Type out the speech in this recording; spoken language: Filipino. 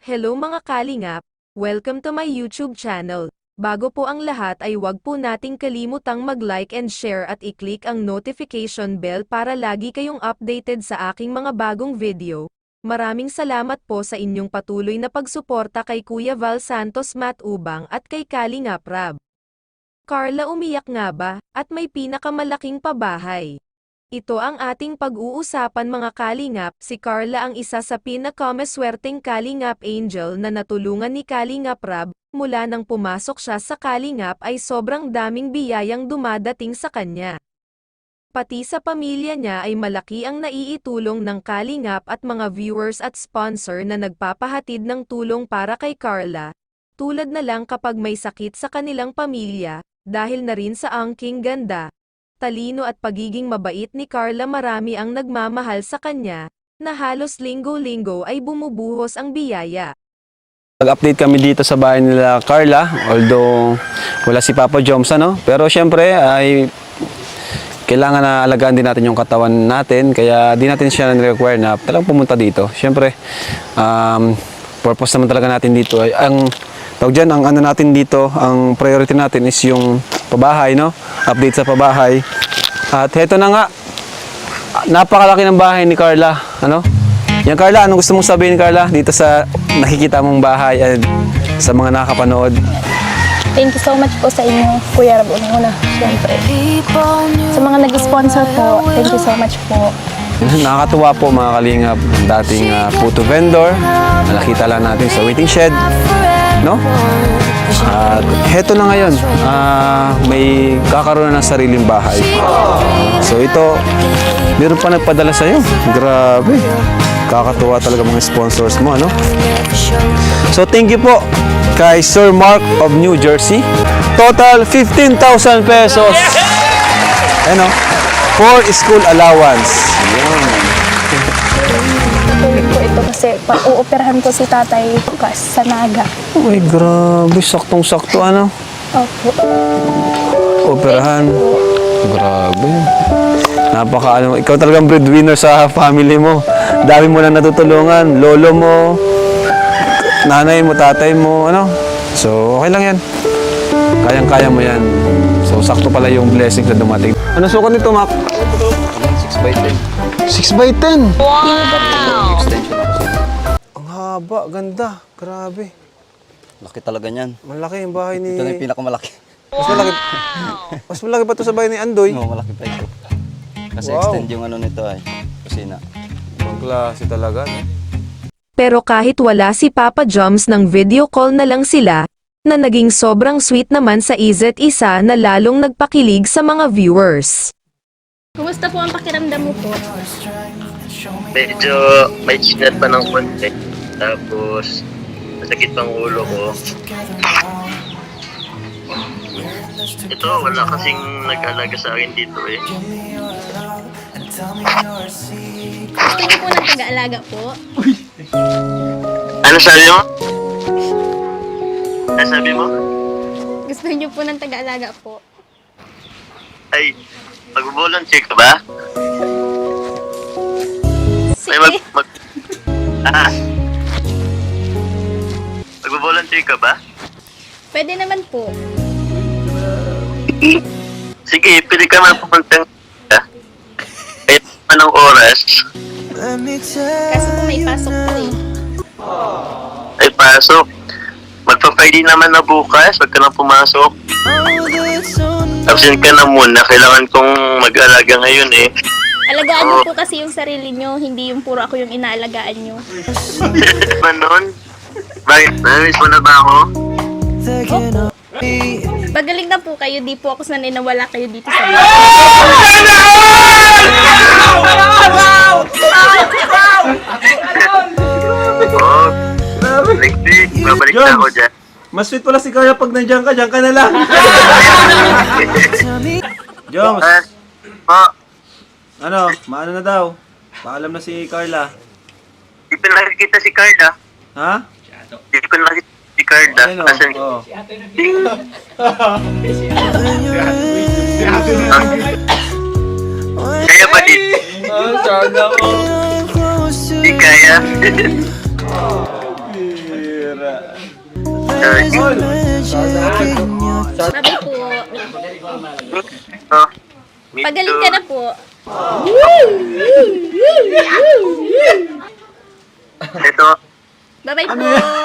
Hello mga kalingap, welcome to my YouTube channel. Bago po ang lahat ay wag po nating kalimutang mag-like and share at i-click ang notification bell para lagi kayong updated sa aking mga bagong video. Maraming salamat po sa inyong patuloy na pagsuporta kay Kuya Val Santos Matubang at kay Kalingap Rab. Carla umiyak nga ba, at may pinakamalaking pabahay? Ito ang ating pag-uusapan mga kalingap. Si Carla ang isa sa pinakamaswerteng kalingap angel na natulungan ni Kalingap Rab. Mula nang pumasok siya sa kalingap ay sobrang daming biyayang dumadating sa kanya. Pati sa pamilya niya ay malaki ang naiitulong ng kalingap at mga viewers at sponsor na nagpapahatid ng tulong para kay Carla. Tulad na lang kapag may sakit sa kanilang pamilya, dahil na rin sa angking ganda, talino at pagiging mabait ni Carla, marami ang nagmamahal sa kanya, na halos linggo-linggo ay bumubuhos ang biyaya. Nag-update kami dito sa bahay nila Carla, although wala si Papa Joms, ano? Pero syempre ay kailangan na alagaan din natin yung katawan natin, kaya di natin siya na-require na talagang pumunta dito. Syempre, purpose naman talaga natin dito ay ang tawag dyan, ang ano natin dito, ang priority natin is yung pabahay, no? Update sa pabahay. At heto na nga, napakalaki ng bahay ni Carla, ano? Yan Carla, anong gusto mong sabihin Carla dito sa nakikita mong bahay at sa mga nakapanood? Thank you so much po sa inyo, Kuya Rab, una, syempre. Sa mga nag-sponsor po, thank you so much po. Nakakatuwa po mga kalingap, dating photo vendor, nakita lang natin sa waiting shed, no? At heto na ngayon, may kakaroon na ng sariling bahay. So ito, meron pa nagpadala sa'yo. Grabe. Kakatuwa talaga mga sponsors mo, ano? So thank you po kay Sir Mark of New Jersey. Total 15,000 pesos. Ano? For school allowance. Tulad po ito kasi uoperahan ko si tatay bukas sa Naga. Ay, grabe. Saktong-sakto, ano? Opo. Operahan. Grabe. Ikaw talagang breadwinner sa family mo. Dami mo na natutulungan. Lolo mo, nanay mo, tatay mo, ano? So, okay lang yan. Kayang-kaya mo yan. So, sakto pala yung blessing na dumating. Ano sukat nito, Mac? 6x10. 6x10? Wow! Extension ako sa Ang haba, ganda. Grabe. laki talaga niyan. Malaki yung bahay ni... Ito na yung pinakamalaki. Mas malaki pa ito sa bahay ni Andoy. Oo, malaki pa ito. Kasi Wow. extend yung ano nito ay kusina. Ang klase talaga, no? Pero kahit wala si Papa Joms ng video call na lang sila, na naging sobrang sweet naman sa isa't isa na lalong nagpakilig sa mga viewers. Kumusta po ang pakiramdam mo po? Medyo may chinat pa ng konti. Tapos, masakit pang ulo ko. Ito, wala kasing nag-alaga sa akin dito eh. Gusto niyo po ng taga-alaga po? Ano sabi mo? Ano sabi mo? Gusto niyo po ng taga-alaga po? Ay, mag-volunteer ka ba? Ay, Sige. Mag-volunteer ka ba? Pwede naman po. Sige, pwede ka man pumunta. Kahit anong oras. Kaso po may pasok po eh. Ay, pasok. Magpa-Friday naman na bukas. Huwag ka na pumasok. Absent ka na muna. Kailangan kong mag-alaga ngayon eh. Alagaan niyo po kasi yung sarili niyo, hindi yung puro ako yung inaalagaan niyo. Ba nun? Bakit? Namiss mo na ba ako? Pagaling na po kayo, di po ako sanay na wala kayo dito sa bahay. Oo. Next week, babalik na ako dyan. Mas sweet pala si Carla pag nandiyan ka na lang. Joms, ano, maano na daw? Paalam na si Carla. Di ko nakikita si Carla. Ha? Di ko nakikita si Carla. Ayun, Kasi, oh. kaya ba di? Di kaya. Babay po. Oh, me Pagaling too. ka na po. Ito. Babay po.